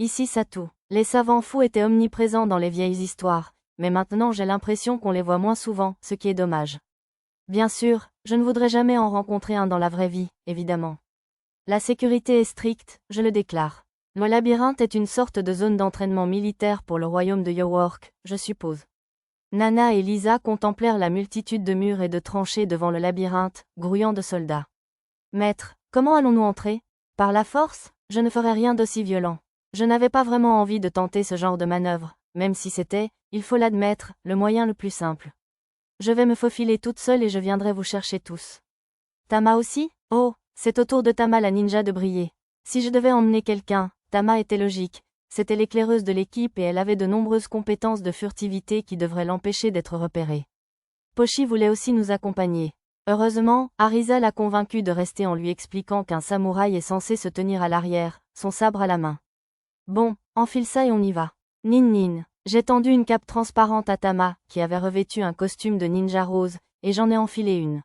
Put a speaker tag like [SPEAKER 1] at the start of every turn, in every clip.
[SPEAKER 1] Ici Satou. Les savants fous étaient omniprésents dans les vieilles histoires, mais maintenant j'ai l'impression qu'on les voit moins souvent, ce qui est dommage. Bien sûr, je ne voudrais jamais en rencontrer un dans la vraie vie, évidemment. La sécurité est stricte, je le déclare. Le labyrinthe est une sorte de zone d'entraînement militaire pour le royaume de York, je suppose. Nana et Lisa contemplèrent la multitude de murs et de tranchées devant le labyrinthe, grouillant de soldats. Maître, comment allons-nous entrer? Par la force? Je ne ferai rien d'aussi violent. Je n'avais pas vraiment envie de tenter ce genre de manœuvre, même si c'était, il faut l'admettre, le moyen le plus simple. Je vais me faufiler toute seule et je viendrai vous chercher tous. Tama aussi? Oh, c'est au tour de Tama la ninja de briller. Si je devais emmener quelqu'un, Tama était logique. C'était l'éclaireuse de l'équipe et elle avait de nombreuses compétences de furtivité qui devraient l'empêcher d'être repérée. Pochi voulait aussi nous accompagner. Heureusement, Arisa l'a convaincu de rester en lui expliquant qu'un samouraï est censé se tenir à l'arrière, son sabre à la main. Bon, enfile ça et on y va. Nin. J'ai tendu une cape transparente à Tama, qui avait revêtu un costume de ninja rose, et j'en ai enfilé une.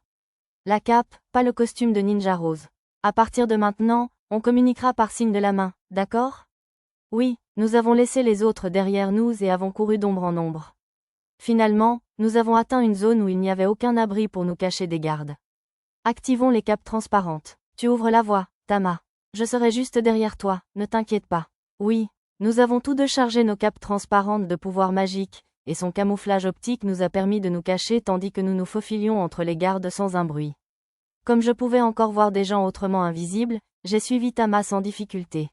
[SPEAKER 1] La cape, pas le costume de ninja rose. À partir de maintenant, on communiquera par signe de la main, d'accord? Oui, nous avons laissé les autres derrière nous et avons couru d'ombre en ombre. Finalement, nous avons atteint une zone où il n'y avait aucun abri pour nous cacher des gardes. Activons les capes transparentes. Tu ouvres la voie, Tama. Je serai juste derrière toi, ne t'inquiète pas. Oui, nous avons tous deux chargé nos capes transparentes de pouvoir magique, et son camouflage optique nous a permis de nous cacher tandis que nous nous faufilions entre les gardes sans un bruit. Comme je pouvais encore voir des gens autrement invisibles, j'ai suivi Tama sans difficulté.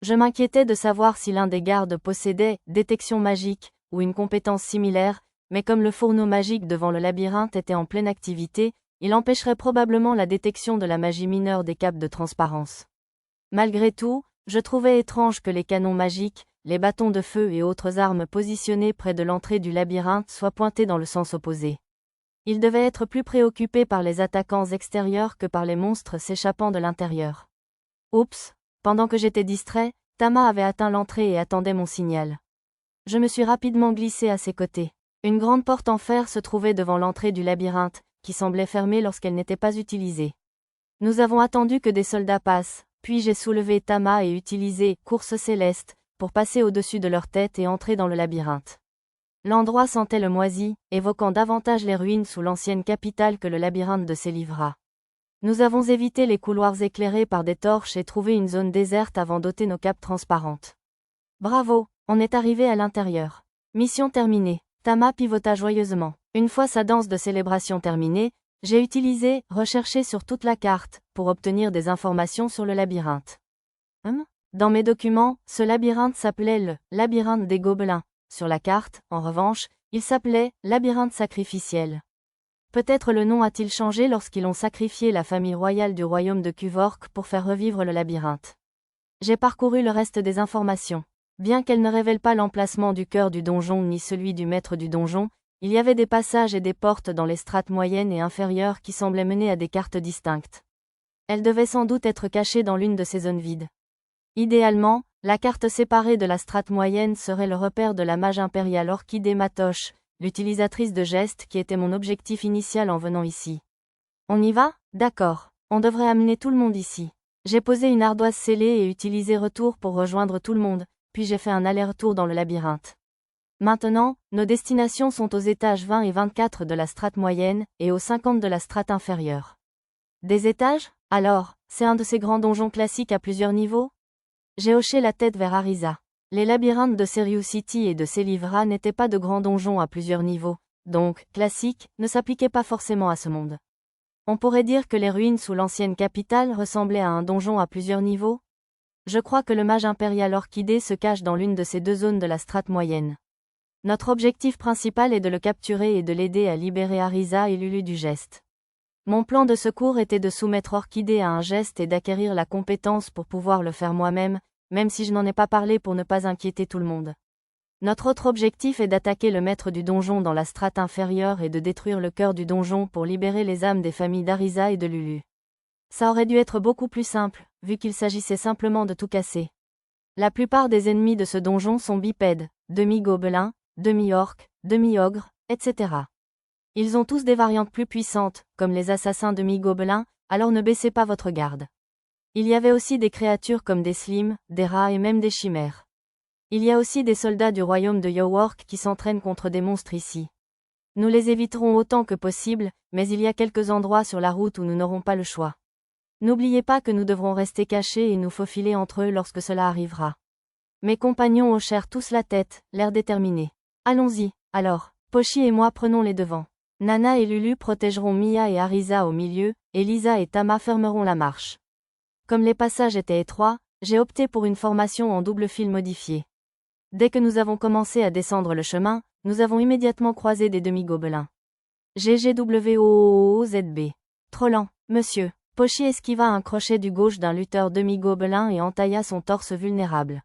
[SPEAKER 1] Je m'inquiétais de savoir si l'un des gardes possédait détection magique, ou une compétence similaire, mais comme le fourneau magique devant le labyrinthe était en pleine activité, il empêcherait probablement la détection de la magie mineure des capes de transparence. Malgré tout, je trouvais étrange que les canons magiques, les bâtons de feu et autres armes positionnées près de l'entrée du labyrinthe soient pointés dans le sens opposé. Ils devaient être plus préoccupés par les attaquants extérieurs que par les monstres s'échappant de l'intérieur. Oups, pendant que j'étais distrait, Tama avait atteint l'entrée et attendait mon signal. Je me suis rapidement glissé à ses côtés. Une grande porte en fer se trouvait devant l'entrée du labyrinthe, qui semblait fermée lorsqu'elle n'était pas utilisée. Nous avons attendu que des soldats passent, puis j'ai soulevé Tama et utilisé « course céleste » pour passer au-dessus de leur tête et entrer dans le labyrinthe. L'endroit sentait le moisi, évoquant davantage les ruines sous l'ancienne capitale que le labyrinthe de Célivra. Nous avons évité les couloirs éclairés par des torches et trouvé une zone déserte avant d'ôter nos capes transparentes. Bravo, on est arrivé à l'intérieur. Mission terminée. Tama pivota joyeusement. Une fois sa danse de célébration terminée, j'ai utilisé « Rechercher sur toute la carte » pour obtenir des informations sur le labyrinthe. Dans mes documents, ce labyrinthe s'appelait le « labyrinthe des gobelins ». Sur la carte, en revanche, il s'appelait « labyrinthe sacrificiel ». Peut-être le nom a-t-il changé lorsqu'ils ont sacrifié la famille royale du royaume de Kuvork pour faire revivre le labyrinthe. J'ai parcouru le reste des informations. Bien qu'elles ne révèlent pas l'emplacement du cœur du donjon ni celui du maître du donjon, il y avait des passages et des portes dans les strates moyennes et inférieures qui semblaient mener à des cartes distinctes. Elles devaient sans doute être cachées dans l'une de ces zones vides. Idéalement, la carte séparée de la strate moyenne serait le repère de la mage impériale Orchidée Matoche, l'utilisatrice de gestes qui était mon objectif initial en venant ici. On y va? D'accord. On devrait amener tout le monde ici. J'ai posé une ardoise scellée et utilisé retour pour rejoindre tout le monde, puis j'ai fait un aller-retour dans le labyrinthe. Maintenant, nos destinations sont aux étages 20 et 24 de la strate moyenne, et aux 50 de la strate inférieure. Des étages? Alors, c'est un de ces grands donjons classiques à plusieurs niveaux? J'ai hoché la tête vers Arisa. Les labyrinthes de Serious City et de Célivra n'étaient pas de grands donjons à plusieurs niveaux, donc, classique, ne s'appliquaient pas forcément à ce monde. On pourrait dire que les ruines sous l'ancienne capitale ressemblaient à un donjon à plusieurs niveaux? Je crois que le mage impérial Orchidée se cache dans l'une de ces deux zones de la strate moyenne. Notre objectif principal est de le capturer et de l'aider à libérer Arisa et Lulu du geste. Mon plan de secours était de soumettre Orchidée à un geste et d'acquérir la compétence pour pouvoir le faire moi-même, même si je n'en ai pas parlé pour ne pas inquiéter tout le monde. Notre autre objectif est d'attaquer le maître du donjon dans la strate inférieure et de détruire le cœur du donjon pour libérer les âmes des familles d'Arisa et de Lulu. Ça aurait dû être beaucoup plus simple, vu qu'il s'agissait simplement de tout casser. La plupart des ennemis de ce donjon sont bipèdes, demi-gobelins, demi-orques, demi-ogres, etc. Ils ont tous des variantes plus puissantes, comme les assassins demi-gobelins, alors ne baissez pas votre garde. Il y avait aussi des créatures comme des slimes, des rats et même des chimères. Il y a aussi des soldats du royaume de York qui s'entraînent contre des monstres ici. Nous les éviterons autant que possible, mais il y a quelques endroits sur la route où nous n'aurons pas le choix. N'oubliez pas que nous devrons rester cachés et nous faufiler entre eux lorsque cela arrivera. Mes compagnons hochèrent tous la tête, l'air déterminé. Allons-y, alors. Pochi et moi prenons les devants. Nana et Lulu protégeront Mia et Arisa au milieu, et Lisa et Tama fermeront la marche. Comme les passages étaient étroits, j'ai opté pour une formation en double fil modifié. Dès que nous avons commencé à descendre le chemin, nous avons immédiatement croisé des demi-gobelins. GGWOOZB. Trop lent, monsieur. Pochi esquiva un crochet du gauche d'un lutteur demi-gobelin et entailla son torse vulnérable.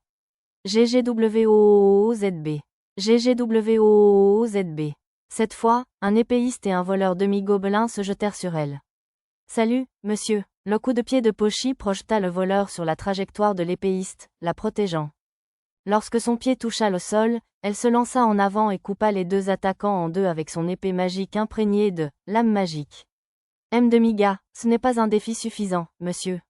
[SPEAKER 1] GGWOOZB. GGWOOZB. Cette fois, un épéiste et un voleur demi-gobelin se jetèrent sur elle. Salut, monsieur. Le coup de pied de Pochi projeta le voleur sur la trajectoire de l'épéiste, la protégeant. Lorsque son pied toucha le sol, elle se lança en avant et coupa les deux attaquants en deux avec son épée magique imprégnée de lame magique. Demi-gars, ce n'est pas un défi suffisant, monsieur.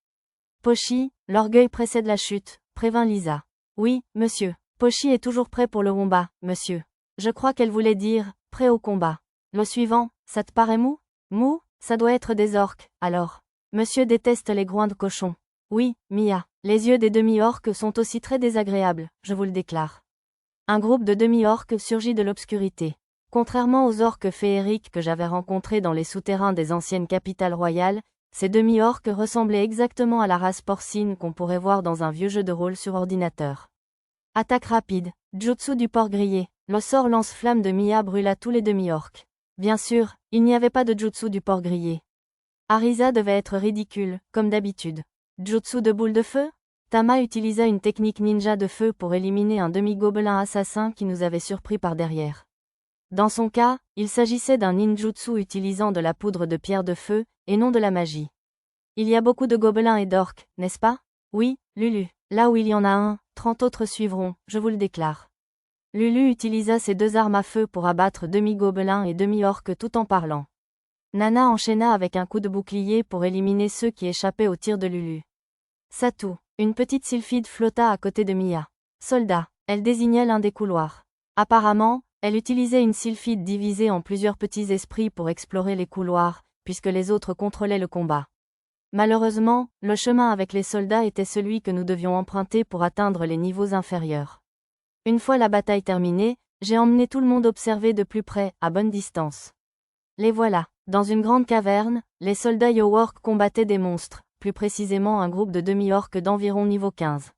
[SPEAKER 1] Pochi, l'orgueil précède la chute, prévint Lisa. Oui, monsieur. Pochi est toujours prêt pour le combat, monsieur. Je crois qu'elle voulait dire, prêt au combat. Le suivant, ça te paraît mou? Mou? Ça doit être des orques, alors. Monsieur déteste les groins de cochon. Oui, Mia. Les yeux des demi-orques sont aussi très désagréables, je vous le déclare. Un groupe de demi-orques surgit de l'obscurité. Contrairement aux orques féeriques que j'avais rencontrés dans les souterrains des anciennes capitales royales, ces demi-orques ressemblaient exactement à la race porcine qu'on pourrait voir dans un vieux jeu de rôle sur ordinateur. Attaque rapide, jutsu du porc grillé, le sort lance-flamme de Mia brûla tous les demi-orques. Bien sûr, il n'y avait pas de jutsu du porc grillé. Arisa devait être ridicule, comme d'habitude. Jutsu de boule de feu? Tama utilisa une technique ninja de feu pour éliminer un demi-gobelin assassin qui nous avait surpris par derrière. Dans son cas, il s'agissait d'un ninjutsu utilisant de la poudre de pierre de feu, et non de la magie. Il y a beaucoup de gobelins et d'orques, n'est-ce pas? Oui, Lulu. Là où il y en a un, 30 autres suivront, je vous le déclare. Lulu utilisa ses deux armes à feu pour abattre demi-gobelins et demi-orques tout en parlant. Nana enchaîna avec un coup de bouclier pour éliminer ceux qui échappaient au tir de Lulu. Satu, une petite sylphide flotta à côté de Mia. Soldat, elle désignait l'un des couloirs. Apparemment, elle utilisait une sylphide divisée en plusieurs petits esprits pour explorer les couloirs, puisque les autres contrôlaient le combat. Malheureusement, le chemin avec les soldats était celui que nous devions emprunter pour atteindre les niveaux inférieurs. Une fois la bataille terminée, j'ai emmené tout le monde observer de plus près, à bonne distance. Les voilà. Dans une grande caverne, les soldats York combattaient des monstres, plus précisément un groupe de demi-orques d'environ niveau 15.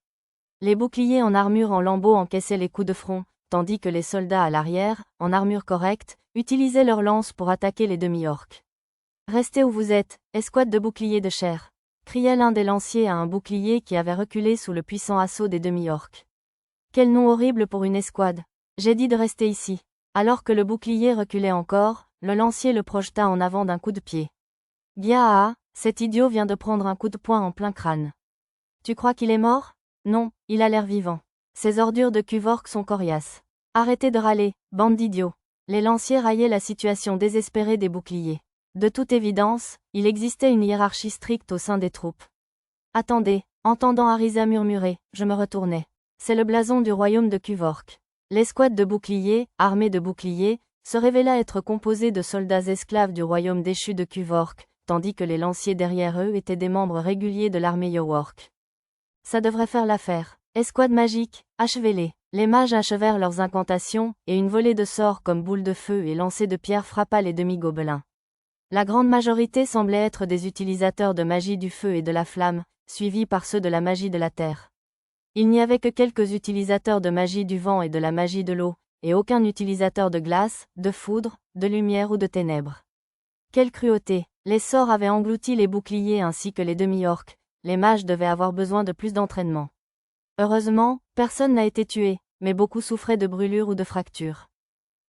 [SPEAKER 1] Les boucliers en armure en lambeaux encaissaient les coups de front, tandis que les soldats à l'arrière, en armure correcte, utilisaient leurs lances pour attaquer les demi-orques. Restez où vous êtes, escouade de boucliers de chair, criait l'un des lanciers à un bouclier qui avait reculé sous le puissant assaut des demi-orques. Quel nom horrible pour une escouade. J'ai dit de rester ici. Alors que le bouclier reculait encore, le lancier le projeta en avant d'un coup de pied. Gyaa, cet idiot vient de prendre un coup de poing en plein crâne. Tu crois qu'il est mort? Non, il a l'air vivant. Ces ordures de cuvorques sont coriaces. Arrêtez de râler, bande d'idiots. Les lanciers raillaient la situation désespérée des boucliers. De toute évidence, il existait une hiérarchie stricte au sein des troupes. Attendez, entendant Arisa murmurer, je me retournai. C'est le blason du royaume de Cuvork. L'escouade de boucliers, armée de boucliers, se révéla être composée de soldats esclaves du royaume déchu de Cuvork, tandis que les lanciers derrière eux étaient des membres réguliers de l'armée York. Ça devrait faire l'affaire. Escouade magique, achevez-les. Les mages achevèrent leurs incantations, et une volée de sorts comme boules de feu et lancers de pierre frappa les demi-gobelins. La grande majorité semblait être des utilisateurs de magie du feu et de la flamme, suivis par ceux de la magie de la terre. Il n'y avait que quelques utilisateurs de magie du vent et de la magie de l'eau, et aucun utilisateur de glace, de foudre, de lumière ou de ténèbres. Quelle cruauté! Les sorts avaient englouti les boucliers ainsi que les demi-orques, les mages devaient avoir besoin de plus d'entraînement. Heureusement, personne n'a été tué, mais beaucoup souffraient de brûlures ou de fractures.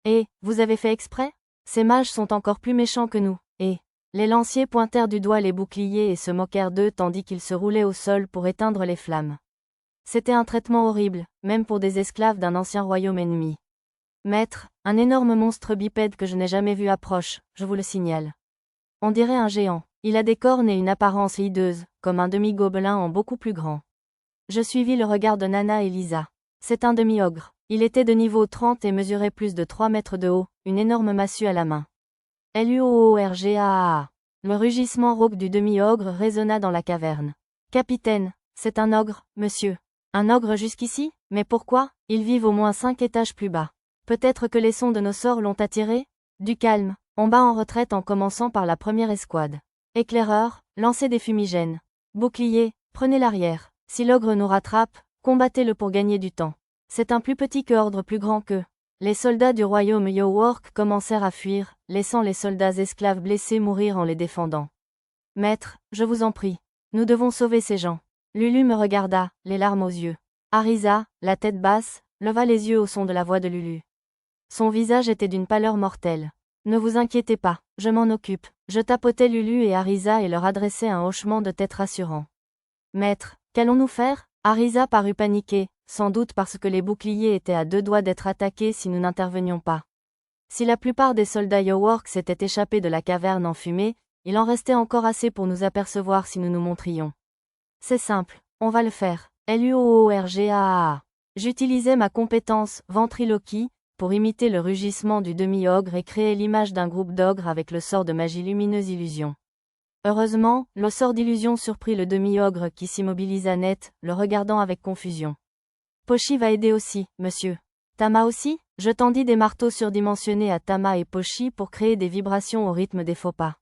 [SPEAKER 1] Et, vous avez fait exprès? Ces mages sont encore plus méchants que nous, et... Les lanciers pointèrent du doigt les boucliers et se moquèrent d'eux tandis qu'ils se roulaient au sol pour éteindre les flammes. C'était un traitement horrible, même pour des esclaves d'un ancien royaume ennemi. Maître, un énorme monstre bipède que je n'ai jamais vu approche, je vous le signale. On dirait un géant. Il a des cornes et une apparence hideuse, comme un demi-gobelin en beaucoup plus grand. Je suivis le regard de Nana et Lisa. C'est un demi-ogre. Il était de niveau 30 et mesurait plus de 3 mètres de haut, une énorme massue à la main. Luoorgaa. Le rugissement rauque du demi-ogre résonna dans la caverne. Capitaine, c'est un ogre, monsieur. Un ogre jusqu'ici? Mais pourquoi? Ils vivent au moins 5 étages plus bas. Peut-être que les sons de nos sorts l'ont attiré? Du calme. On bat en retraite en commençant par la première escouade. Éclaireur, lancez des fumigènes. Bouclier, prenez l'arrière. Si l'ogre nous rattrape, combattez-le pour gagner du temps. C'est un plus petit que ordre plus grand qu'eux. Les soldats du royaume Yowork commencèrent à fuir, laissant les soldats esclaves blessés mourir en les défendant. Maître, je vous en prie. Nous devons sauver ces gens. Lulu me regarda, les larmes aux yeux. Arisa, la tête basse, leva les yeux au son de la voix de Lulu. Son visage était d'une pâleur mortelle. Ne vous inquiétez pas, je m'en occupe. Je tapotai Lulu et Arisa et leur adressai un hochement de tête rassurant. Maître, qu'allons-nous faire? Arisa parut paniquée, sans doute parce que les boucliers étaient à 2 doigts d'être attaqués si nous n'intervenions pas. Si la plupart des soldats Yowork s'étaient échappés de la caverne en fumée, il en restait encore assez pour nous apercevoir si nous nous montrions. C'est simple, on va le faire. Luoorgaa. J'utilisais ma compétence ventriloquie pour imiter le rugissement du demi-ogre et créer l'image d'un groupe d'ogres avec le sort de magie lumineuse illusion. Heureusement, le sort d'illusion surprit le demi-ogre qui s'immobilisa net, le regardant avec confusion. Pochi va aider aussi, monsieur. Tama aussi? Je tendis des marteaux surdimensionnés à Tama et Pochi pour créer des vibrations au rythme des faux pas.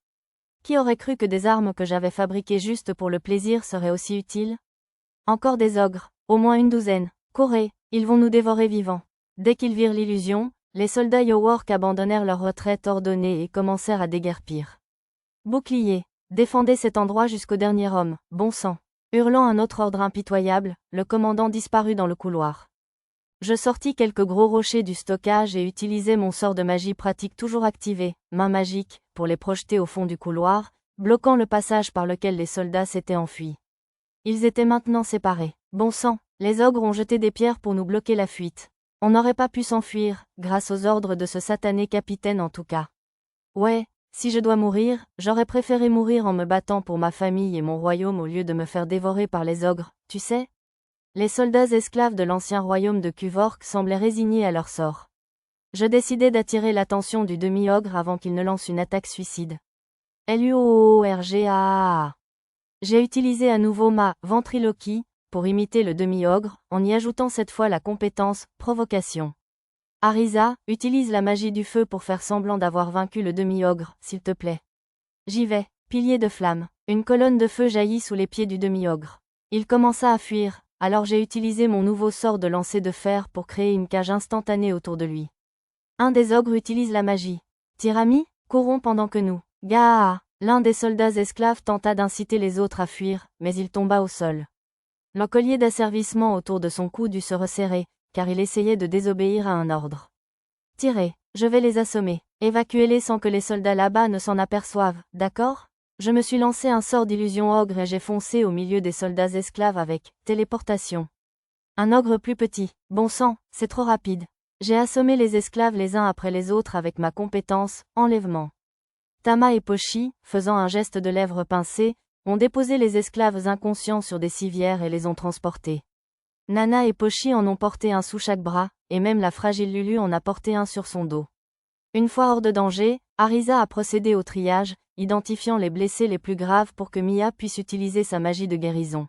[SPEAKER 1] Qui aurait cru que des armes que j'avais fabriquées juste pour le plaisir seraient aussi utiles? Encore des ogres, au moins une douzaine. Courez, ils vont nous dévorer vivants. Dès qu'ils virent l'illusion, les soldats Yowork abandonnèrent leur retraite ordonnée et commencèrent à déguerpir. Bouclier, défendez cet endroit jusqu'au dernier homme, bon sang. Hurlant un autre ordre impitoyable, le commandant disparut dans le couloir. Je sortis quelques gros rochers du stockage et utilisai mon sort de magie pratique toujours activé, main magique, pour les projeter au fond du couloir, bloquant le passage par lequel les soldats s'étaient enfuis. Ils étaient maintenant séparés. Bon sang, les ogres ont jeté des pierres pour nous bloquer la fuite. On n'aurait pas pu s'enfuir, grâce aux ordres de ce satané capitaine en tout cas. Ouais, si je dois mourir, j'aurais préféré mourir en me battant pour ma famille et mon royaume au lieu de me faire dévorer par les ogres, tu sais? Les soldats esclaves de l'ancien royaume de Kuvork semblaient résignés à leur sort. Je décidai d'attirer l'attention du demi-ogre avant qu'il ne lance une attaque suicide. Luoorgaa. J'ai utilisé à nouveau ma ventriloquie pour imiter le demi-ogre, en y ajoutant cette fois la compétence provocation. Arisa, utilise la magie du feu pour faire semblant d'avoir vaincu le demi-ogre, s'il te plaît. J'y vais, pilier de flamme. Une colonne de feu jaillit sous les pieds du demi-ogre. Il commença à fuir, alors j'ai utilisé mon nouveau sort de lancer de fer pour créer une cage instantanée autour de lui. Un des ogres utilise la magie. Tirami, courons pendant que nous. Gaa! L'un des soldats esclaves tenta d'inciter les autres à fuir, mais il tomba au sol. Le collier d'asservissement autour de son cou dut se resserrer, car il essayait de désobéir à un ordre. Tirez, je vais les assommer. Évacuez-les sans que les soldats là-bas ne s'en aperçoivent, d'accord? Je me suis lancé un sort d'illusion ogre et j'ai foncé au milieu des soldats esclaves avec téléportation. Un ogre plus petit, bon sang, c'est trop rapide. J'ai assommé les esclaves les uns après les autres avec ma compétence, enlèvement. Tama et Pochi, faisant un geste de lèvres pincées, ont déposé les esclaves inconscients sur des civières et les ont transportés. Nana et Pochi en ont porté un sous chaque bras, et même la fragile Lulu en a porté un sur son dos. Une fois hors de danger, Arisa a procédé au triage, identifiant les blessés les plus graves pour que Mia puisse utiliser sa magie de guérison.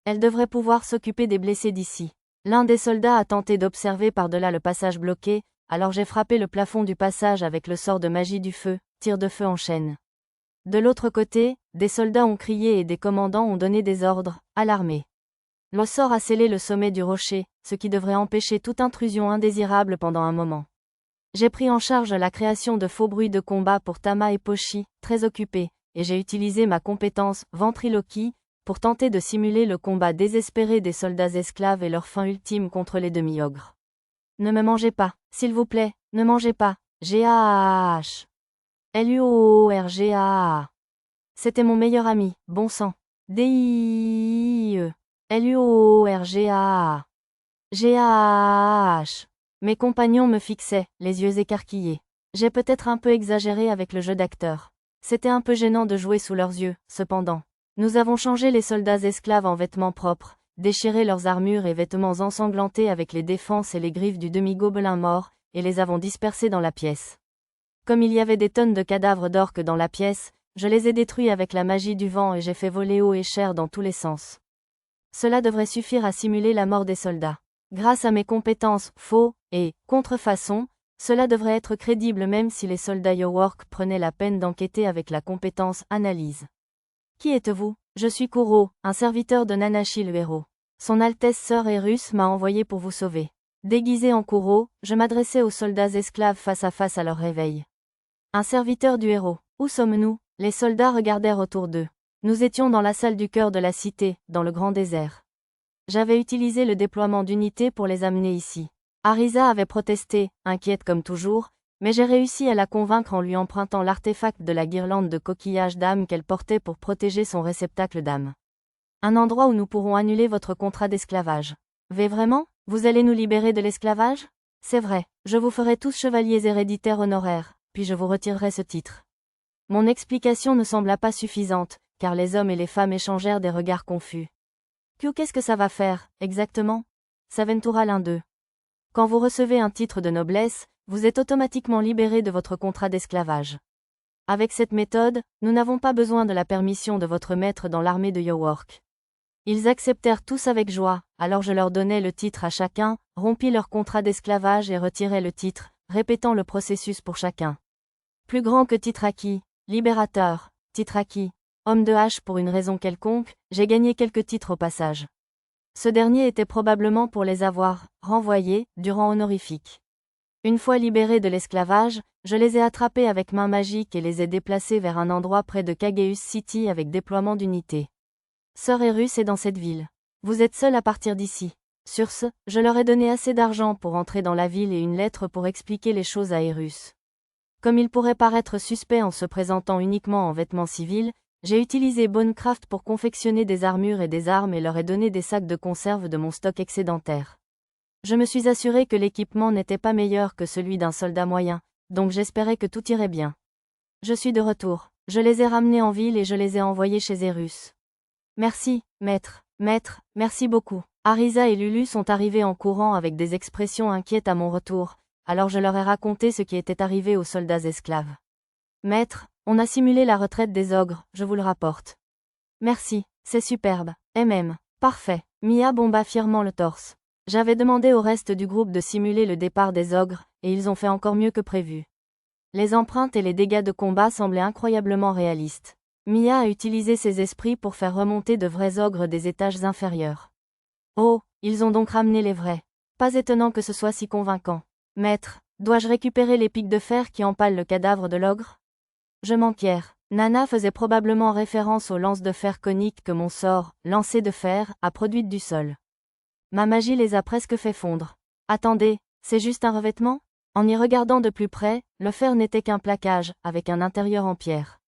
[SPEAKER 1] Elle devrait pouvoir s'occuper des blessés d'ici. L'un des soldats a tenté d'observer par-delà le passage bloqué, alors j'ai frappé le plafond du passage avec le sort de magie du feu, tir de feu en chaîne. De l'autre côté, des soldats ont crié et des commandants ont donné des ordres, à l'armée. Le sort a scellé le sommet du rocher, ce qui devrait empêcher toute intrusion indésirable pendant un moment. J'ai pris en charge la création de faux bruits de combat pour Tama et Pochi, très occupés, et j'ai utilisé ma compétence ventriloquie pour tenter de simuler le combat désespéré des soldats esclaves et leur fin ultime contre les demi-ogres. Ne me mangez pas, s'il vous plaît, ne mangez pas. G-A-H. Luoorgaa. C'était mon meilleur ami, bon sang. D-I-E. Luoorgaa. G-A-H. Mes compagnons me fixaient, les yeux écarquillés. J'ai peut-être un peu exagéré avec le jeu d'acteur. C'était un peu gênant de jouer sous leurs yeux, cependant. Nous avons changé les soldats esclaves en vêtements propres, déchiré leurs armures et vêtements ensanglantés avec les défenses et les griffes du demi-gobelin mort, et les avons dispersés dans la pièce. Comme il y avait des tonnes de cadavres d'orques dans la pièce, je les ai détruits avec la magie du vent et j'ai fait voler eau et chair dans tous les sens. Cela devrait suffire à simuler la mort des soldats. Grâce à mes compétences faux et contrefaçon, cela devrait être crédible même si les soldats York prenaient la peine d'enquêter avec la compétence analyse. Qui êtes-vous? Je suis Kuro, un serviteur de Nanashi le héros. Son Altesse Sœur Erus m'a envoyé pour vous sauver. Déguisé en Kuro, je m'adressais aux soldats esclaves face à face à leur réveil. Un serviteur du héros. Où sommes-nous? Les soldats regardèrent autour d'eux. Nous étions dans la salle du cœur de la cité, dans le grand désert. J'avais utilisé le déploiement d'unités pour les amener ici. Arisa avait protesté, inquiète comme toujours, mais j'ai réussi à la convaincre en lui empruntant l'artefact de la guirlande de coquillages d'âme qu'elle portait pour protéger son réceptacle d'âme. Un endroit où nous pourrons annuler votre contrat d'esclavage. Vraiment? Vous allez nous libérer de l'esclavage? C'est vrai, je vous ferai tous chevaliers héréditaires honoraires, puis je vous retirerai ce titre. Mon explication ne sembla pas suffisante, car les hommes et les femmes échangèrent des regards confus. Qu'est-ce que ça va faire, exactement? Saventura l'un d'eux. Quand vous recevez un titre de noblesse, vous êtes automatiquement libéré de votre contrat d'esclavage. Avec cette méthode, nous n'avons pas besoin de la permission de votre maître dans l'armée de York. Ils acceptèrent tous avec joie, alors je leur donnai le titre à chacun, rompis leur contrat d'esclavage et retirai le titre, répétant le processus pour chacun. Plus grand que titre acquis, libérateur, titre acquis, homme de hache pour une raison quelconque, j'ai gagné quelques titres au passage. Ce dernier était probablement pour les avoir renvoyés, du rang honorifique. Une fois libérés de l'esclavage, je les ai attrapés avec main magique et les ai déplacés vers un endroit près de Kageus City avec déploiement d'unités. Sœur Erus est dans cette ville. Vous êtes seul à partir d'ici. Sur ce, je leur ai donné assez d'argent pour entrer dans la ville et une lettre pour expliquer les choses à Erus. Comme il pourrait paraître suspect en se présentant uniquement en vêtements civils, j'ai utilisé Bonecraft pour confectionner des armures et des armes et leur ai donné des sacs de conserve de mon stock excédentaire. Je me suis assuré que l'équipement n'était pas meilleur que celui d'un soldat moyen, donc j'espérais que tout irait bien. Je suis de retour. Je les ai ramenés en ville et je les ai envoyés chez Erus. Merci, maître, merci beaucoup. Arisa et Lulu sont arrivés en courant avec des expressions inquiètes à mon retour, alors je leur ai raconté ce qui était arrivé aux soldats esclaves. Maître, on a simulé la retraite des ogres, je vous le rapporte. Merci, c'est superbe. Parfait. Mia bomba fièrement le torse. J'avais demandé au reste du groupe de simuler le départ des ogres, et ils ont fait encore mieux que prévu. Les empreintes et les dégâts de combat semblaient incroyablement réalistes. Mia a utilisé ses esprits pour faire remonter de vrais ogres des étages inférieurs. Oh, ils ont donc ramené les vrais. Pas étonnant que ce soit si convaincant. Maître, dois-je récupérer les pics de fer qui empalent le cadavre de l'ogre? Je m'enquiers. Nana faisait probablement référence aux lances de fer coniques que mon sort, lancé de fer, a produites du sol. Ma magie les a presque fait fondre. Attendez, c'est juste un revêtement? En y regardant de plus près, le fer n'était qu'un plaquage, avec un intérieur en pierre.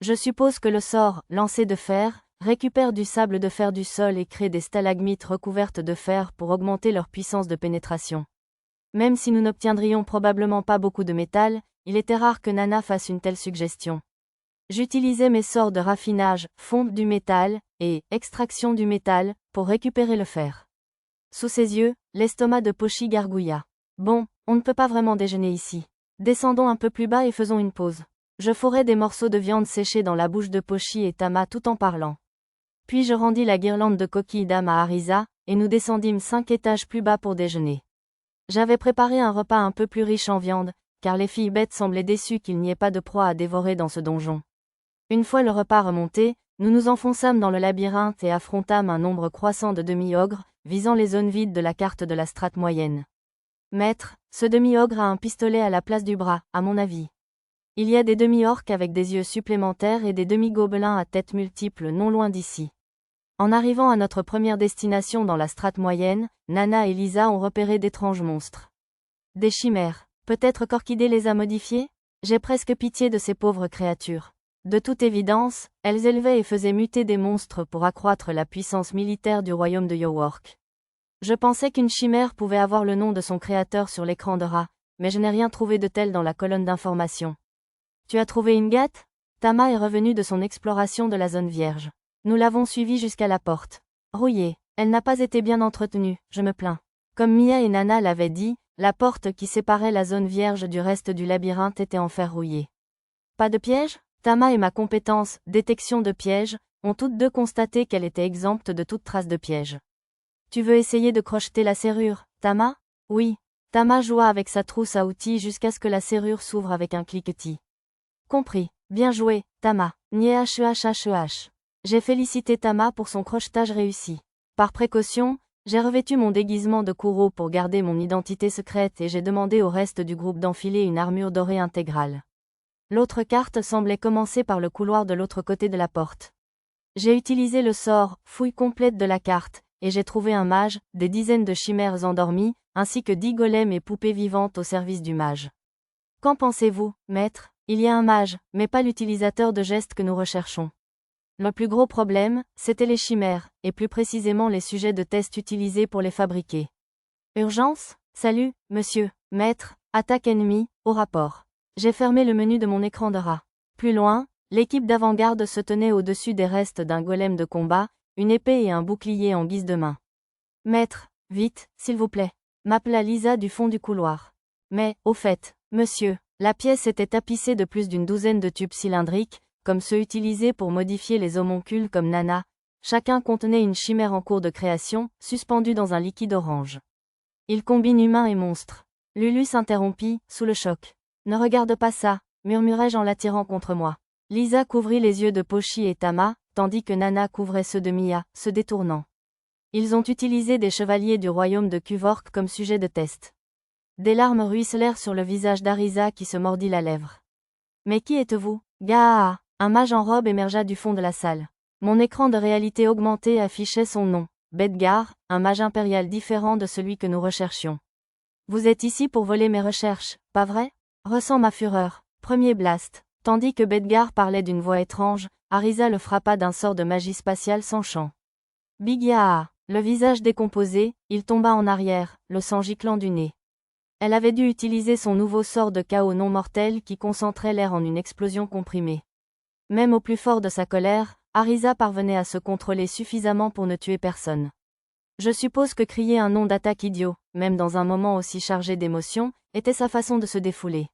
[SPEAKER 1] Je suppose que le sort, lancé de fer, récupère du sable de fer du sol et crée des stalagmites recouvertes de fer pour augmenter leur puissance de pénétration. Même si nous n'obtiendrions probablement pas beaucoup de métal, il était rare que Nana fasse une telle suggestion. J'utilisais mes sorts de raffinage, fonte du métal, et extraction du métal, pour récupérer le fer. Sous ses yeux, l'estomac de Pochi gargouilla. Bon, on ne peut pas vraiment déjeuner ici. Descendons un peu plus bas et faisons une pause. Je fourrai des morceaux de viande séchée dans la bouche de Pochi et Tama tout en parlant. Puis je rendis la guirlande de coquilles d'âme à Arisa, et nous descendîmes 5 étages plus bas pour déjeuner. J'avais préparé un repas un peu plus riche en viande, car les filles bêtes semblaient déçues qu'il n'y ait pas de proie à dévorer dans ce donjon. Une fois le repas remonté, nous nous enfonçâmes dans le labyrinthe et affrontâmes un nombre croissant de demi-ogres, visant les zones vides de la carte de la strate moyenne. Maître, ce demi-ogre a un pistolet à la place du bras, à mon avis. Il y a des demi-orques avec des yeux supplémentaires et des demi-gobelins à têtes multiples non loin d'ici. En arrivant à notre première destination dans la strate moyenne, Nana et Lisa ont repéré d'étranges monstres. Des chimères. Peut-être qu'Orchidée les a modifiés? J'ai presque pitié de ces pauvres créatures. De toute évidence, elles élevaient et faisaient muter des monstres pour accroître la puissance militaire du royaume de York. Je pensais qu'une chimère pouvait avoir le nom de son créateur sur l'écran de rat, mais je n'ai rien trouvé de tel dans la colonne d'information. Tu as trouvé Ingat? Tama est revenu de son exploration de la zone vierge. Nous l'avons suivi jusqu'à la porte. Rouillée. Elle n'a pas été bien entretenue, je me plains. Comme Mia et Nana l'avaient dit, la porte qui séparait la zone vierge du reste du labyrinthe était en fer rouillé. Pas de piège? Tama et ma compétence, détection de pièges, ont toutes deux constaté qu'elle était exempte de toute trace de piège. Tu veux essayer de crocheter la serrure, Tama? Oui. Tama joua avec sa trousse à outils jusqu'à ce que la serrure s'ouvre avec un cliquetis. Compris. Bien joué, Tama. Nyehh. J'ai félicité Tama pour son crochetage réussi. Par précaution, j'ai revêtu mon déguisement de Kuro pour garder mon identité secrète et j'ai demandé au reste du groupe d'enfiler une armure dorée intégrale. L'autre carte semblait commencer par le couloir de l'autre côté de la porte. J'ai utilisé le sort « Fouille complète de la carte » et j'ai trouvé un mage, des dizaines de chimères endormies, ainsi que 10 golems et poupées vivantes au service du mage. Qu'en pensez-vous, maître? Il y a un mage, mais pas l'utilisateur de gestes que nous recherchons. Le plus gros problème, c'était les chimères, et plus précisément les sujets de test utilisés pour les fabriquer. Urgence? Salut, monsieur, maître, attaque ennemie, au rapport. J'ai fermé le menu de mon écran de rat. Plus loin, l'équipe d'avant-garde se tenait au-dessus des restes d'un golem de combat, une épée et un bouclier en guise de main. Maître, vite, s'il vous plaît, m'appela Lisa du fond du couloir. Mais, au fait, monsieur, la pièce était tapissée de plus d'une douzaine de tubes cylindriques, comme ceux utilisés pour modifier les homoncules comme Nana. Chacun contenait une chimère en cours de création, suspendue dans un liquide orange. Il combine humain et monstre. Lulu s'interrompit, sous le choc. Ne regarde pas ça, murmurai-je en l'attirant contre moi. Lisa couvrit les yeux de Pochi et Tama, tandis que Nana couvrait ceux de Mia, se détournant. Ils ont utilisé des chevaliers du royaume de Kuvork comme sujet de test. Des larmes ruisselèrent sur le visage d'Arisa qui se mordit la lèvre. Mais qui êtes-vous? Gaa! Un mage en robe émergea du fond de la salle. Mon écran de réalité augmentée affichait son nom, Bedgar, un mage impérial différent de celui que nous recherchions. Vous êtes ici pour voler mes recherches, pas vrai? Ressens ma fureur. Premier blast. Tandis que Bedgar parlait d'une voix étrange, Arisa le frappa d'un sort de magie spatiale sans chant. Big Yaa! Le visage décomposé, il tomba en arrière, le sang giclant du nez. Elle avait dû utiliser son nouveau sort de chaos non mortel qui concentrait l'air en une explosion comprimée. Même au plus fort de sa colère, Arisa parvenait à se contrôler suffisamment pour ne tuer personne. Je suppose que crier un nom d'attaque idiot, même dans un moment aussi chargé d'émotions, était sa façon de se défouler.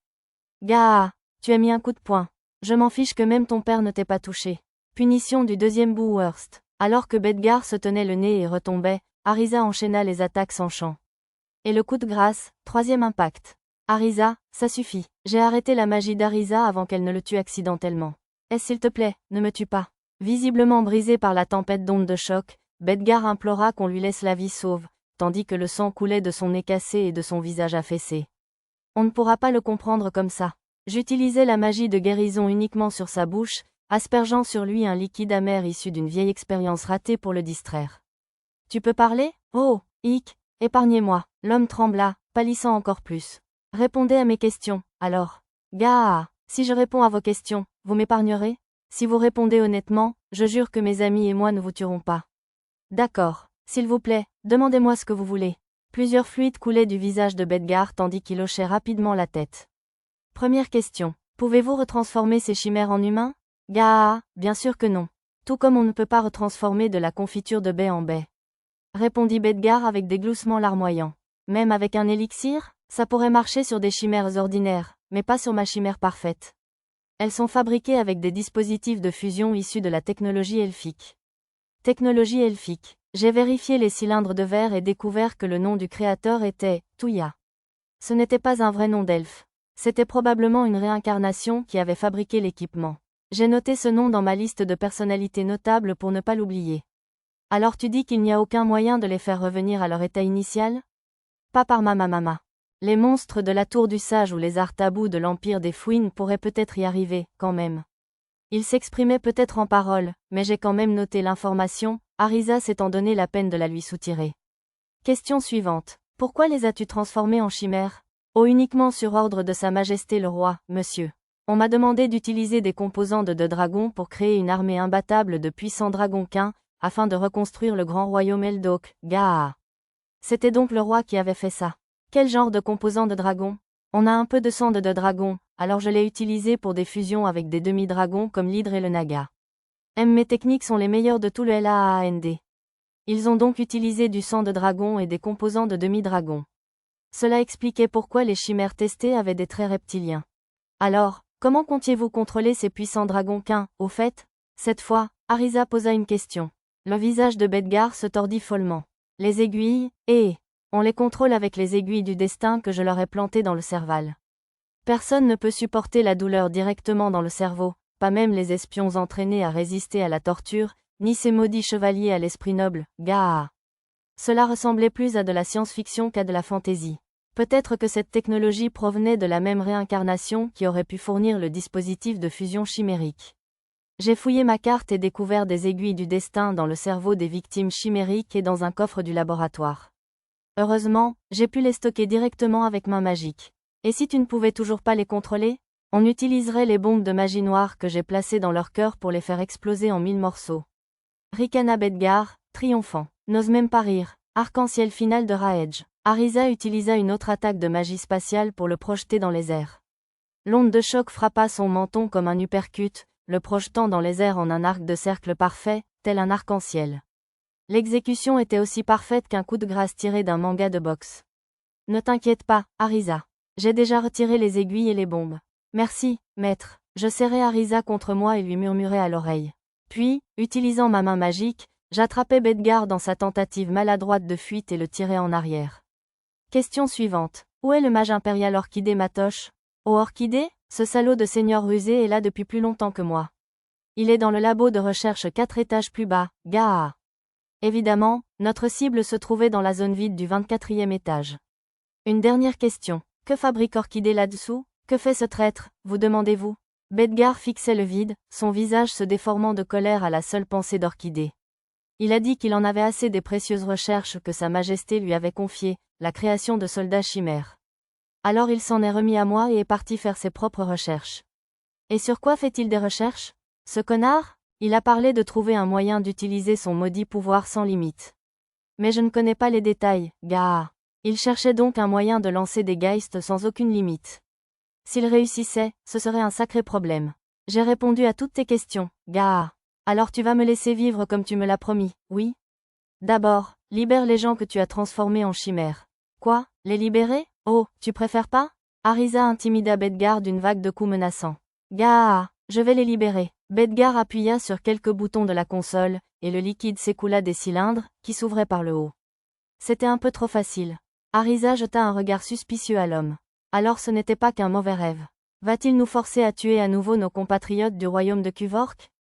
[SPEAKER 1] Gaa, tu as mis un coup de poing. Je m'en fiche que même ton père ne t'ait pas touché. Punition du deuxième bout worst. Alors que Bedgar se tenait le nez et retombait, Arisa enchaîna les attaques sans chant. Et le coup de grâce, troisième impact. Arisa, ça suffit. J'ai arrêté la magie d'Arisa avant qu'elle ne le tue accidentellement. S'il te plaît, ne me tue pas. Visiblement brisé par la tempête d'ondes de choc, Bedgar implora qu'on lui laisse la vie sauve, tandis que le sang coulait de son nez cassé et de son visage affaissé. On ne pourra pas le comprendre comme ça. J'utilisais la magie de guérison uniquement sur sa bouche, aspergeant sur lui un liquide amer issu d'une vieille expérience ratée pour le distraire. Tu peux parler? Oh, hic, épargnez-moi. L'homme trembla, pâlissant encore plus. Répondez à mes questions, alors. Gaa, si je réponds à vos questions, vous m'épargnerez? Si vous répondez honnêtement, je jure que mes amis et moi ne vous tuerons pas. D'accord. S'il vous plaît, demandez-moi ce que vous voulez. Plusieurs fluides coulaient du visage de Bedgar tandis qu'il hochait rapidement la tête. Première question. Pouvez-vous retransformer ces chimères en humains? Gaa, bien sûr que non. Tout comme on ne peut pas retransformer de la confiture de baie en baie. Répondit Bedgar avec des gloussements larmoyants. Même avec un élixir, ça pourrait marcher sur des chimères ordinaires, mais pas sur ma chimère parfaite. Elles sont fabriquées avec des dispositifs de fusion issus de la technologie elfique. Technologie elfique. J'ai vérifié les cylindres de verre et découvert que le nom du créateur était Tuya. Ce n'était pas un vrai nom d'elfe. C'était probablement une réincarnation qui avait fabriqué l'équipement. J'ai noté ce nom dans ma liste de personnalités notables pour ne pas l'oublier. Alors tu dis qu'il n'y a aucun moyen de les faire revenir à leur état initial? Pas par Mamamama. Les monstres de la Tour du Sage ou les arts tabous de l'Empire des Fouines pourraient peut-être y arriver, quand même. Ils s'exprimaient peut-être en paroles, mais j'ai quand même noté l'information, Arisa s'étant donné la peine de la lui soutirer. Question suivante. Pourquoi les as-tu transformés en chimères? Oh, uniquement sur ordre de Sa Majesté le Roi, monsieur. On m'a demandé d'utiliser des composants de dragons pour créer une armée imbattable de puissants dragonquins, afin de reconstruire le grand royaume Eldok, Gaa. C'était donc le roi qui avait fait ça. Quel genre de composants de dragon? On a un peu de sang de dragon, alors je l'ai utilisé pour des fusions avec des demi-dragons comme l'hydre et le naga. Mes techniques sont les meilleures de tout le LAAND. Ils ont donc utilisé du sang de dragon et des composants de demi-dragon. Cela expliquait pourquoi les chimères testées avaient des traits reptiliens. Alors, comment comptiez-vous contrôler ces puissants dragons qu'un, au fait? Cette fois, Arisa posa une question. Le visage de Bedgar se tordit follement. Les aiguilles, on les contrôle avec les aiguilles du destin que je leur ai plantées dans le cerval. Personne ne peut supporter la douleur directement dans le cerveau, pas même les espions entraînés à résister à la torture, ni ces maudits chevaliers à l'esprit noble, Gaaa. Cela ressemblait plus à de la science-fiction qu'à de la fantaisie. Peut-être que cette technologie provenait de la même réincarnation qui aurait pu fournir le dispositif de fusion chimérique. J'ai fouillé ma carte et découvert des aiguilles du destin dans le cerveau des victimes chimériques et dans un coffre du laboratoire. Heureusement, j'ai pu les stocker directement avec main magique. Et si tu ne pouvais toujours pas les contrôler? On utiliserait les bombes de magie noire que j'ai placées dans leur cœur pour les faire exploser en 1000 morceaux. Ricana Bedgar, triomphant. N'ose même pas rire. Arc-en-ciel final de Raej. Arisa utilisa une autre attaque de magie spatiale pour le projeter dans les airs. L'onde de choc frappa son menton comme un uppercut, le projetant dans les airs en un arc de cercle parfait, tel un arc-en-ciel. L'exécution était aussi parfaite qu'un coup de grâce tiré d'un manga de boxe. Ne t'inquiète pas, Arisa. J'ai déjà retiré les aiguilles et les bombes. Merci, maître. Je serrai Arisa contre moi et lui murmurai à l'oreille. Puis, utilisant ma main magique, j'attrapais Bedgar dans sa tentative maladroite de fuite et le tirai en arrière. Question suivante. Où est le mage impérial Orchidée Matoche? Oh Orchidée? Ce salaud de seigneur rusé est là depuis plus longtemps que moi. Il est dans le labo de recherche 4 étages plus bas, Gaaa. Évidemment, notre cible se trouvait dans la zone vide du 24e étage. Une dernière question. Que fabrique Orchidée là-dessous? Que fait ce traître, vous demandez-vous? Bedgar fixait le vide, son visage se déformant de colère à la seule pensée d'Orchidée. Il a dit qu'il en avait assez des précieuses recherches que Sa Majesté lui avait confiées, la création de soldats chimères. Alors il s'en est remis à moi et est parti faire ses propres recherches. Et sur quoi fait-il des recherches? Ce connard? Il a parlé de trouver un moyen d'utiliser son maudit pouvoir sans limite. Mais je ne connais pas les détails, Gaaa. Il cherchait donc un moyen de lancer des geists sans aucune limite. S'il réussissait, ce serait un sacré problème. J'ai répondu à toutes tes questions, Gaaa. Alors tu vas me laisser vivre comme tu me l'as promis, oui? D'abord, libère les gens que tu as transformés en chimères. Quoi? Les libérer? Oh, tu préfères pas? Arisa intimida Bedgar d'une vague de coups menaçants. Gaaa, je vais les libérer. Bedgar appuya sur quelques boutons de la console, et le liquide s'écoula des cylindres, qui s'ouvraient par le haut. C'était un peu trop facile. Arisa jeta un regard suspicieux à l'homme. Alors ce n'était pas qu'un mauvais rêve. Va-t-il nous forcer à tuer à nouveau nos compatriotes du royaume de Kuvork?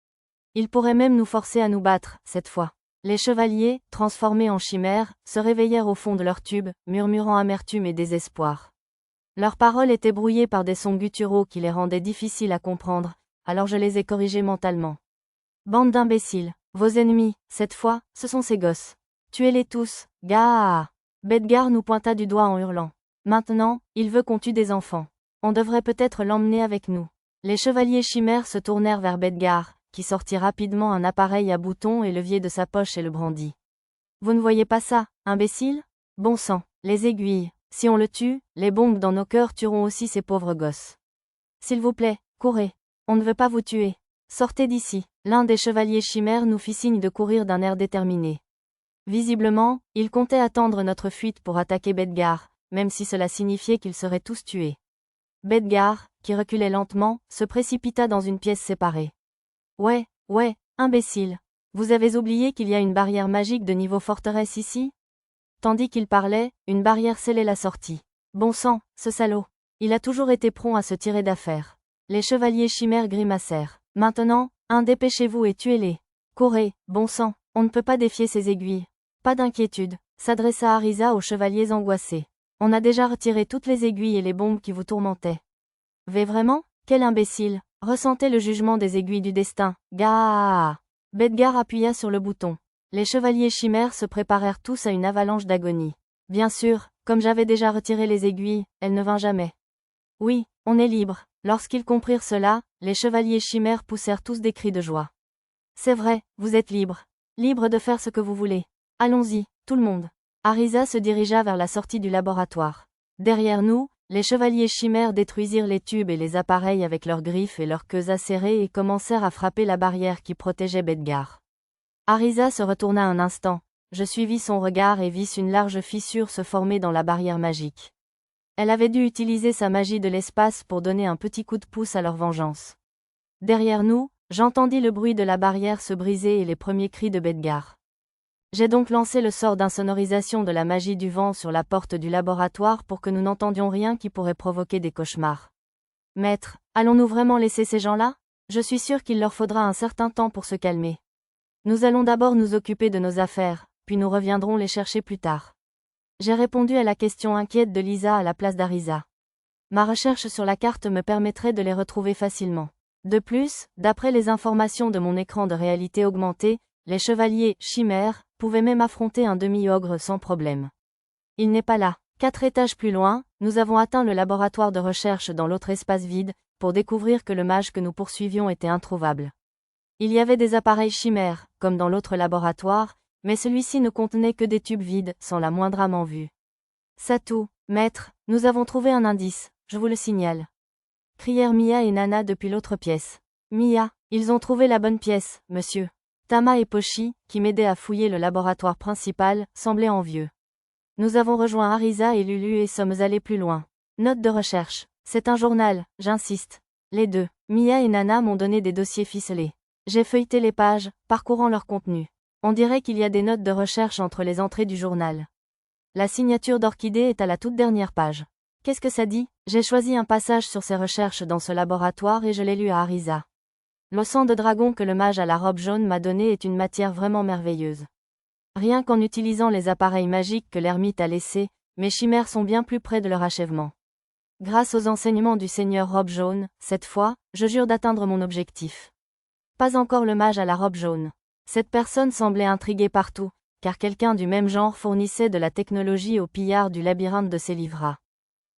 [SPEAKER 1] Il pourrait même nous forcer à nous battre, cette fois. Les chevaliers, transformés en chimères, se réveillèrent au fond de leur tube, murmurant amertume et désespoir. Leurs paroles étaient brouillées par des sons gutturaux qui les rendaient difficiles à comprendre, alors je les ai corrigés mentalement. Bande d'imbéciles, vos ennemis, cette fois, ce sont ces gosses. Tuez-les tous, Gaaa. Bedgar nous pointa du doigt en hurlant. Maintenant, il veut qu'on tue des enfants. On devrait peut-être l'emmener avec nous. Les chevaliers chimères se tournèrent vers Bedgar, qui sortit rapidement un appareil à boutons et levier de sa poche et le brandit. Vous ne voyez pas ça, imbécile? Bon sang, les aiguilles. Si on le tue, les bombes dans nos cœurs tueront aussi ces pauvres gosses. S'il vous plaît, courez. On ne veut pas vous tuer. Sortez d'ici. L'un des chevaliers chimères nous fit signe de courir d'un air déterminé. Visiblement, il comptait attendre notre fuite pour attaquer Bedgar, même si cela signifiait qu'ils seraient tous tués. Bedgar, qui reculait lentement, se précipita dans une pièce séparée. Ouais, imbécile. Vous avez oublié qu'il y a une barrière magique de niveau forteresse ici? Tandis qu'il parlait, une barrière scellait la sortie. Bon sang, ce salaud. Il a toujours été prompt à se tirer d'affaire. Les chevaliers chimères grimacèrent. Maintenant, dépêchez-vous et tuez-les. Courez, bon sang, on ne peut pas défier ces aiguilles. Pas d'inquiétude, s'adressa Arisa aux chevaliers angoissés. On a déjà retiré toutes les aiguilles et les bombes qui vous tourmentaient. Vraiment? Quel imbécile! Ressentez le jugement des aiguilles du destin. Gaaa. Bedgar appuya sur le bouton. Les chevaliers chimères se préparèrent tous à une avalanche d'agonie. Bien sûr, comme j'avais déjà retiré les aiguilles, elle ne vint jamais. Oui, on est libre. Lorsqu'ils comprirent cela, les chevaliers chimères poussèrent tous des cris de joie. C'est vrai, vous êtes libres. Libres de faire ce que vous voulez. Allons-y, tout le monde. Arisa se dirigea vers la sortie du laboratoire. Derrière nous, les chevaliers chimères détruisirent les tubes et les appareils avec leurs griffes et leurs queues acérées et commencèrent à frapper la barrière qui protégeait Bedgar. Arisa se retourna un instant, je suivis son regard et vis une large fissure se former dans la barrière magique. Elle avait dû utiliser sa magie de l'espace pour donner un petit coup de pouce à leur vengeance. Derrière nous, j'entendis le bruit de la barrière se briser et les premiers cris de Bedgar. J'ai donc lancé le sort d'insonorisation de la magie du vent sur la porte du laboratoire pour que nous n'entendions rien qui pourrait provoquer des cauchemars. Maître, allons-nous vraiment laisser ces gens-là? Je suis sûr qu'il leur faudra un certain temps pour se calmer. Nous allons d'abord nous occuper de nos affaires, puis nous reviendrons les chercher plus tard. J'ai répondu à la question inquiète de Lisa à la place d'Arisa. Ma recherche sur la carte me permettrait de les retrouver facilement. De plus, d'après les informations de mon écran de réalité augmentée, les chevaliers chimères pouvaient même affronter un demi-ogre sans problème. Il n'est pas là. 4 étages plus loin, nous avons atteint le laboratoire de recherche dans l'autre espace vide, pour découvrir que le mage que nous poursuivions était introuvable. Il y avait des appareils chimères, comme dans l'autre laboratoire, mais celui-ci ne contenait que des tubes vides, sans la moindre âme en vue. Satou, maître, nous avons trouvé un indice, je vous le signale. Crièrent Mia et Nana depuis l'autre pièce. Mia, ils ont trouvé la bonne pièce, monsieur. Tama et Pochi, qui m'aidaient à fouiller le laboratoire principal, semblaient envieux. Nous avons rejoint Arisa et Lulu et sommes allés plus loin. Note de recherche. C'est un journal, j'insiste. Les deux, Mia et Nana m'ont donné des dossiers ficelés. J'ai feuilleté les pages, parcourant leur contenu. On dirait qu'il y a des notes de recherche entre les entrées du journal. La signature d'Orchidée est à la toute dernière page. Qu'est-ce que ça dit? J'ai choisi un passage sur ses recherches dans ce laboratoire et je l'ai lu à Arisa. Le sang de dragon que le mage à la robe jaune m'a donné est une matière vraiment merveilleuse. Rien qu'en utilisant les appareils magiques que l'ermite a laissés, mes chimères sont bien plus près de leur achèvement. Grâce aux enseignements du seigneur robe jaune, cette fois, je jure d'atteindre mon objectif. Pas encore le mage à la robe jaune. Cette personne semblait intriguée partout, car quelqu'un du même genre fournissait de la technologie aux pillards du labyrinthe de ses livrats.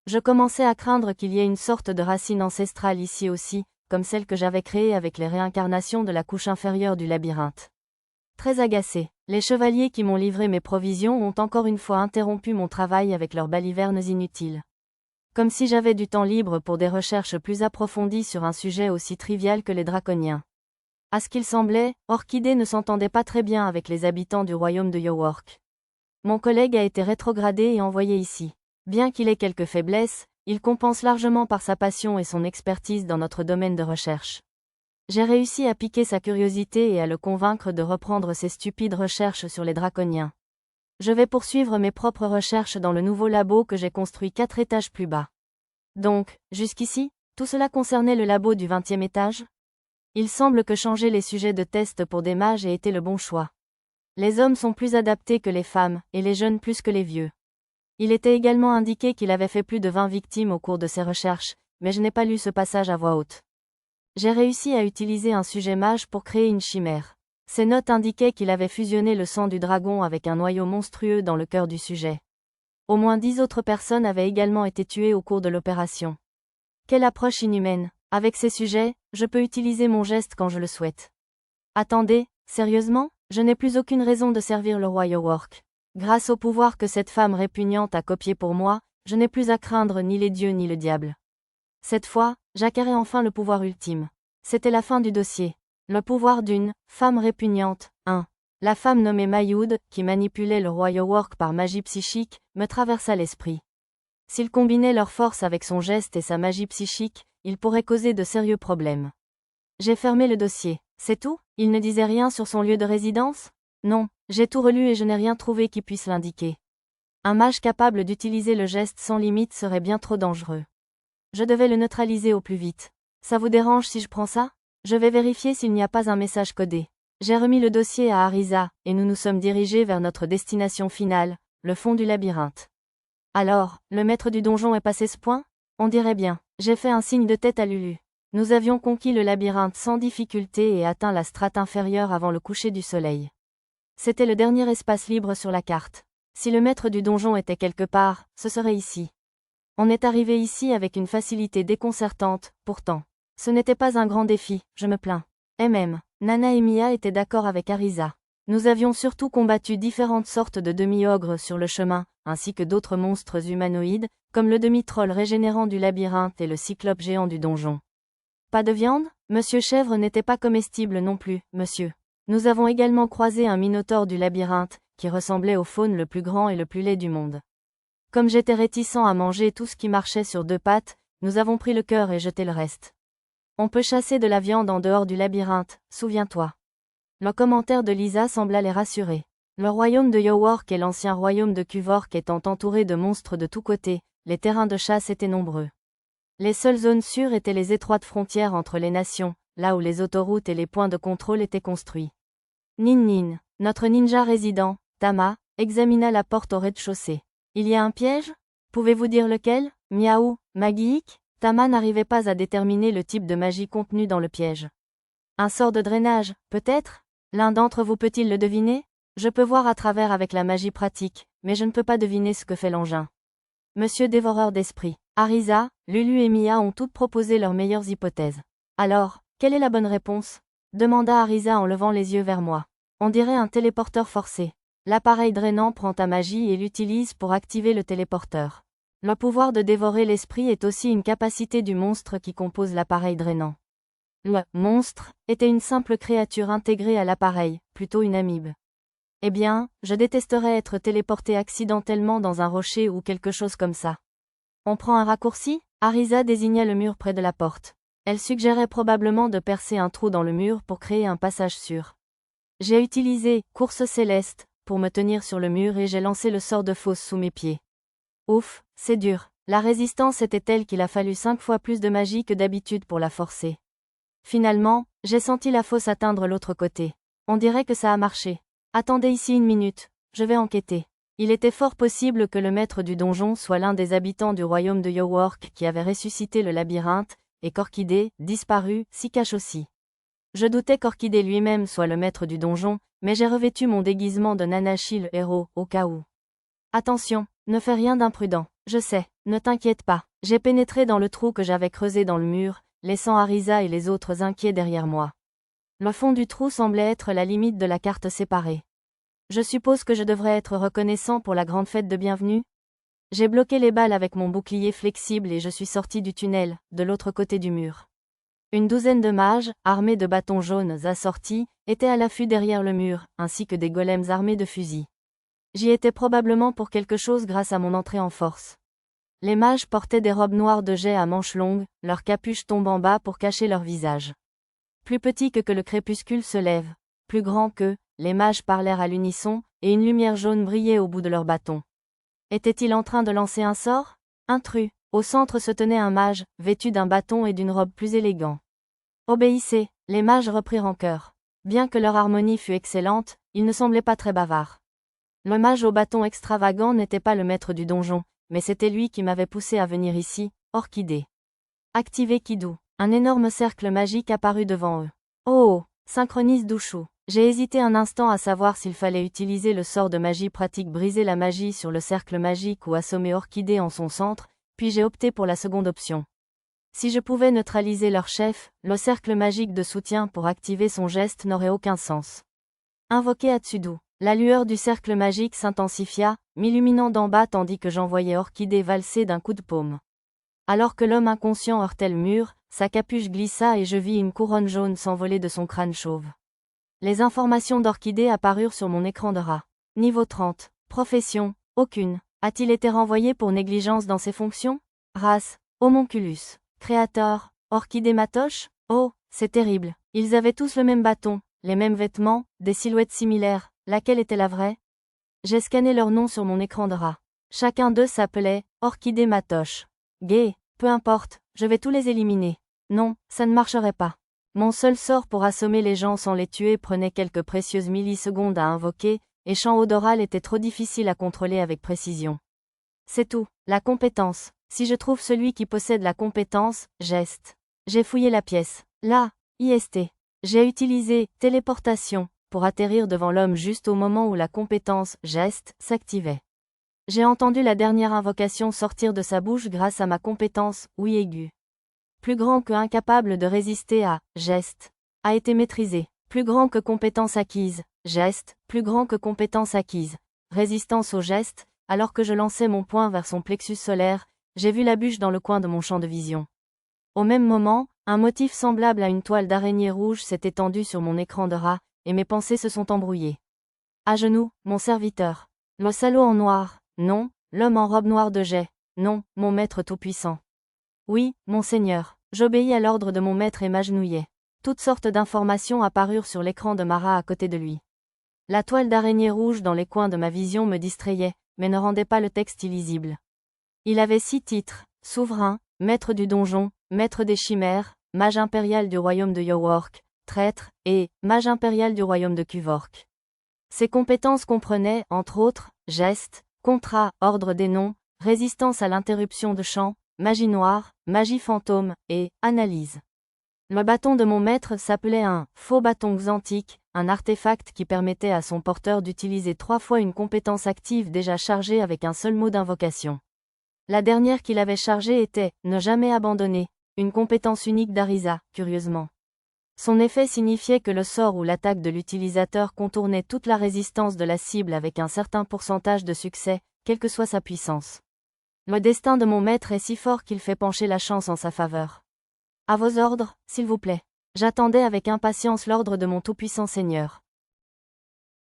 [SPEAKER 1] Je commençais à craindre qu'il y ait une sorte de racine ancestrale ici aussi, comme celle que j'avais créée avec les réincarnations de la couche inférieure du labyrinthe. Très agacé, les chevaliers qui m'ont livré mes provisions ont encore une fois interrompu mon travail avec leurs balivernes inutiles. Comme si j'avais du temps libre pour des recherches plus approfondies sur un sujet aussi trivial que les draconiens. À ce qu'il semblait, Orchidée ne s'entendait pas très bien avec les habitants du royaume de Yowork. Mon collègue a été rétrogradé et envoyé ici. Bien qu'il ait quelques faiblesses, il compense largement par sa passion et son expertise dans notre domaine de recherche. J'ai réussi à piquer sa curiosité et à le convaincre de reprendre ses stupides recherches sur les draconiens. Je vais poursuivre mes propres recherches dans le nouveau labo que j'ai construit 4 étages plus bas. Donc, jusqu'ici, tout cela concernait le labo du 20e étage? Il semble que changer les sujets de test pour des mages ait été le bon choix. Les hommes sont plus adaptés que les femmes, et les jeunes plus que les vieux. Il était également indiqué qu'il avait fait plus de 20 victimes au cours de ses recherches, mais je n'ai pas lu ce passage à voix haute. J'ai réussi à utiliser un sujet mage pour créer une chimère. Ces notes indiquaient qu'il avait fusionné le sang du dragon avec un noyau monstrueux dans le cœur du sujet. Au moins 10 autres personnes avaient également été tuées au cours de l'opération. Quelle approche inhumaine! Avec ces sujets, je peux utiliser mon geste quand je le souhaite. Attendez, sérieusement? Je n'ai plus aucune raison de servir le roi Yowork. Grâce au pouvoir que cette femme répugnante a copié pour moi, je n'ai plus à craindre ni les dieux ni le diable. Cette fois, j'acquérais enfin le pouvoir ultime. C'était la fin du dossier. Le pouvoir d'une femme répugnante. 1. La femme nommée Mayoud, qui manipulait le roi Yowork par magie psychique, me traversa l'esprit. S'il combinait leur force avec son geste et sa magie psychique, il pourrait causer de sérieux problèmes. J'ai fermé le dossier. C'est tout? Il ne disait rien sur son lieu de résidence? Non, j'ai tout relu et je n'ai rien trouvé qui puisse l'indiquer. Un mage capable d'utiliser le geste sans limite serait bien trop dangereux. Je devais le neutraliser au plus vite. Ça vous dérange si je prends ça? Je vais vérifier s'il n'y a pas un message codé. J'ai remis le dossier à Arisa, et nous nous sommes dirigés vers notre destination finale, le fond du labyrinthe. Alors, le maître du donjon est passé ce point? On dirait bien. J'ai fait un signe de tête à Lulu. Nous avions conquis le labyrinthe sans difficulté et atteint la strate inférieure avant le coucher du soleil. C'était le dernier espace libre sur la carte. Si le maître du donjon était quelque part, ce serait ici. On est arrivé ici avec une facilité déconcertante, pourtant. Ce n'était pas un grand défi, je me plains. Nana et Mia étaient d'accord avec Arisa. Nous avions surtout combattu différentes sortes de demi-ogres sur le chemin, ainsi que d'autres monstres humanoïdes, comme le demi-troll régénérant du labyrinthe et le cyclope géant du donjon. Pas de viande? Monsieur Chèvre n'était pas comestible non plus, monsieur. Nous avons également croisé un minotaure du labyrinthe, qui ressemblait au faune le plus grand et le plus laid du monde. Comme j'étais réticent à manger tout ce qui marchait sur deux pattes, nous avons pris le cœur et jeté le reste. On peut chasser de la viande en dehors du labyrinthe, souviens-toi. Le commentaire de Lisa sembla les rassurer. Le royaume de Yowork et l'ancien royaume de Cuvork étant entourés de monstres de tous côtés, les terrains de chasse étaient nombreux. Les seules zones sûres étaient les étroites frontières entre les nations, là où les autoroutes et les points de contrôle étaient construits. Nin, notre ninja résident, Tama, examina la porte au rez-de-chaussée. Il y a un piège? Pouvez-vous dire lequel? Miaou, magique? Tama n'arrivait pas à déterminer le type de magie contenue dans le piège. Un sort de drainage, peut-être? L'un d'entre vous peut-il le deviner? Je peux voir à travers avec la magie pratique, mais je ne peux pas deviner ce que fait l'engin. Monsieur Dévoreur d'esprit, Arisa, Lulu et Mia ont toutes proposé leurs meilleures hypothèses. Alors, quelle est la bonne réponse? Demanda Arisa en levant les yeux vers moi. On dirait un téléporteur forcé. L'appareil drainant prend ta magie et l'utilise pour activer le téléporteur. Le pouvoir de dévorer l'esprit est aussi une capacité du monstre qui compose l'appareil drainant. Le monstre était une simple créature intégrée à l'appareil, plutôt une amibe. Eh bien, je détesterais être téléporté accidentellement dans un rocher ou quelque chose comme ça. On prend un raccourci? Arisa désigna le mur près de la porte. Elle suggérait probablement de percer un trou dans le mur pour créer un passage sûr. J'ai utilisé « course céleste » pour me tenir sur le mur et j'ai lancé le sort de fosse sous mes pieds. Ouf, c'est dur. La résistance était telle qu'il a fallu 5 fois plus de magie que d'habitude pour la forcer. Finalement, j'ai senti la fosse atteindre l'autre côté. On dirait que ça a marché. Attendez ici une minute, je vais enquêter. Il était fort possible que le maître du donjon soit l'un des habitants du royaume de Yowork qui avait ressuscité le labyrinthe, et qu'Orchidée, disparu, s'y cache aussi. Je doutais qu'Orchidée lui-même soit le maître du donjon, mais j'ai revêtu mon déguisement de Nanashi le héros, au cas où. Attention, ne fais rien d'imprudent, je sais, ne t'inquiète pas. J'ai pénétré dans le trou que j'avais creusé dans le mur, laissant Arisa et les autres inquiets derrière moi. Le fond du trou semblait être la limite de la carte séparée. Je suppose que je devrais être reconnaissant pour la grande fête de bienvenue? J'ai bloqué les balles avec mon bouclier flexible et je suis sorti du tunnel, de l'autre côté du mur. Une douzaine de mages, armés de bâtons jaunes assortis, étaient à l'affût derrière le mur, ainsi que des golems armés de fusils. J'y étais probablement pour quelque chose grâce à mon entrée en force. Les mages portaient des robes noires de jet à manches longues, leurs capuches tombent en bas pour cacher leur visage. Plus petit que le crépuscule se lève, plus grand que, les mages parlèrent à l'unisson, et une lumière jaune brillait au bout de leur bâton. Était-il en train de lancer un sort? Intrus. Au centre se tenait un mage, vêtu d'un bâton et d'une robe plus élégant. Obéissez, les mages reprirent en chœur. Bien que leur harmonie fût excellente, ils ne semblaient pas très bavards. Le mage au bâton extravagant n'était pas le maître du donjon, mais c'était lui qui m'avait poussé à venir ici, Orchidée. Activez Kidou. Un énorme cercle magique apparut devant eux. Oh, synchronise Douchou. J'ai hésité un instant à savoir s'il fallait utiliser le sort de magie pratique briser la magie sur le cercle magique ou assommer Orchidée en son centre, puis j'ai opté pour la seconde option. Si je pouvais neutraliser leur chef, le cercle magique de soutien pour activer son geste n'aurait aucun sens. Invoquer Atsudu. La lueur du cercle magique s'intensifia, m'illuminant d'en bas tandis que j'envoyais Orchidée valser d'un coup de paume. Alors que l'homme inconscient heurtait le mur, sa capuche glissa et je vis une couronne jaune s'envoler de son crâne chauve. Les informations d'Orchidée apparurent sur mon écran de rat. Niveau 30. Profession, aucune. A-t-il été renvoyé pour négligence dans ses fonctions? Race, homonculus. Créateur, Orchidée Matoche? Oh, c'est terrible. Ils avaient tous le même bâton, les mêmes vêtements, des silhouettes similaires. Laquelle était la vraie? J'ai scanné leur nom sur mon écran de rat. Chacun d'eux s'appelait Orchidée Matoche. Gay, peu importe, je vais tous les éliminer. Non, ça ne marcherait pas. Mon seul sort pour assommer les gens sans les tuer prenait quelques précieuses millisecondes à invoquer, et champ odoral était trop difficile à contrôler avec précision. C'est tout, la compétence. Si je trouve celui qui possède la compétence, geste. J'ai fouillé la pièce. Là, IST. J'ai utilisé téléportation pour atterrir devant l'homme juste au moment où la compétence geste s'activait. J'ai entendu la dernière invocation sortir de sa bouche grâce à ma compétence oui aiguë. Plus grand que incapable de résister à geste. A été maîtrisé. Plus grand que compétence acquise. Geste, plus grand que compétence acquise. Résistance au geste, alors que je lançais mon poing vers son plexus solaire, j'ai vu la bûche dans le coin de mon champ de vision. Au même moment, un motif semblable à une toile d'araignée rouge s'est étendu sur mon écran de rat, et mes pensées se sont embrouillées. À genoux, mon serviteur. Le salaud en noir, non, l'homme en robe noire de jet, non, mon maître tout-puissant. Oui, mon seigneur, j'obéis à l'ordre de mon maître et m'agenouillai. Toutes sortes d'informations apparurent sur l'écran de Mara à côté de lui. La toile d'araignée rouge dans les coins de ma vision me distrayait, mais ne rendait pas le texte illisible. Il avait 6 titres, souverain, maître du donjon, maître des chimères, mage impérial du royaume de Yowork, traître, et mage impérial du royaume de Kuvork. Ses compétences comprenaient, entre autres, gestes, contrat, ordre des noms, résistance à l'interruption de chant, magie noire, magie fantôme, et analyse. Le bâton de mon maître s'appelait un faux bâton xantique, un artefact qui permettait à son porteur d'utiliser 3 fois une compétence active déjà chargée avec un seul mot d'invocation. La dernière qu'il avait chargée était « ne jamais abandonner », une compétence unique d'Arisa, curieusement. Son effet signifiait que le sort ou l'attaque de l'utilisateur contournait toute la résistance de la cible avec un certain pourcentage de succès, quelle que soit sa puissance. Le destin de mon maître est si fort qu'il fait pencher la chance en sa faveur. À vos ordres, s'il vous plaît. J'attendais avec impatience l'ordre de mon tout-puissant seigneur.